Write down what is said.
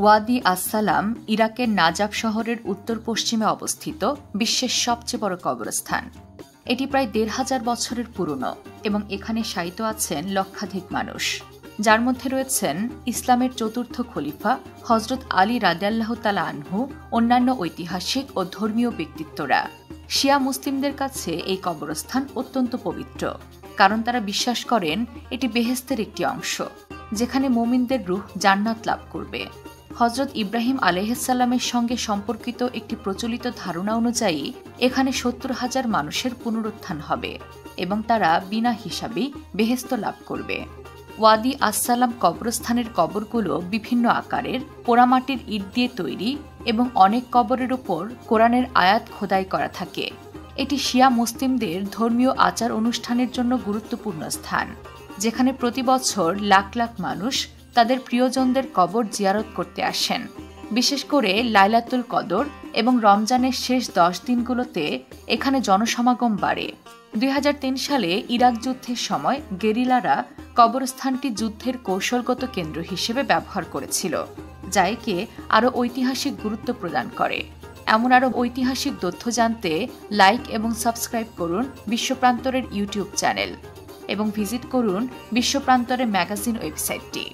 ওয়াদি আসসালাম ইরাকের নাজাফ শহরের উত্তর পশ্চিমে অবস্থিত বিশ্বের সবচেয়ে বড় কবরস্থান। এটি প্রায় ১৫০০ বছরের পুরনো এবং এখানে শায়িত আছেন লক্ষাধিক মানুষ, যার মধ্যে রয়েছেন ইসলামের চতুর্থ খলিফা হজরত আলী রাদিয়াল্লাহু তাআলা আনহু, অন্যান্য ঐতিহাসিক ও ধর্মীয় ব্যক্তিত্বরা। শিয়া মুসলিমদের কাছে এই কবরস্থান অত্যন্ত পবিত্র, কারণ তারা বিশ্বাস করেন এটি বেহেশতের একটি অংশ, যেখানে মুমিনদের রূহ জান্নাত লাভ করবে। হজরত ইব্রাহিম আলাইহিসসালামের সঙ্গে সম্পর্কিত একটি প্রচলিত ধারণা অনুযায়ী এখানে ৭০,০০০ মানুষের পুনরুত্থান হবে এবং তারা বিনা হিসাবেই বেহেশত লাভ করবে। ওয়াদি আসসালাম কবরস্থানের কবরগুলো বিভিন্ন আকারের, পোড়ামাটির ইট দিয়ে তৈরি এবং অনেক কবরের উপর কোরআনের আয়াত খোদাই করা থাকে। এটি শিয়া মুসলিমদের ধর্মীয় আচার অনুষ্ঠানের জন্য গুরুত্বপূর্ণ স্থান, যেখানে প্রতি বছর লাখ লাখ মানুষ তাদের প্রিয়জনদের কবর জিয়ারত করতে আসেন। বিশেষ করে লাইলাতুল কদর এবং রমজানের শেষ ১০ দিনগুলোতে এখানে জনসমাগম বাড়ে। ২০০৩ সালে ইরাক যুদ্ধের সময় গেরিলারা কবরস্থানটি যুদ্ধের কৌশলগত কেন্দ্র হিসেবে ব্যবহার করেছিল, যা একে আরও ঐতিহাসিক গুরুত্ব প্রদান করে। এমন আরও ঐতিহাসিক তথ্য জানতে লাইক এবং সাবস্ক্রাইব করুন বিশ্বপ্রান্তরের ইউটিউব চ্যানেল এবং ভিজিট করুন বিশ্বপ্রান্তরের ম্যাগাজিন ওয়েবসাইটটি।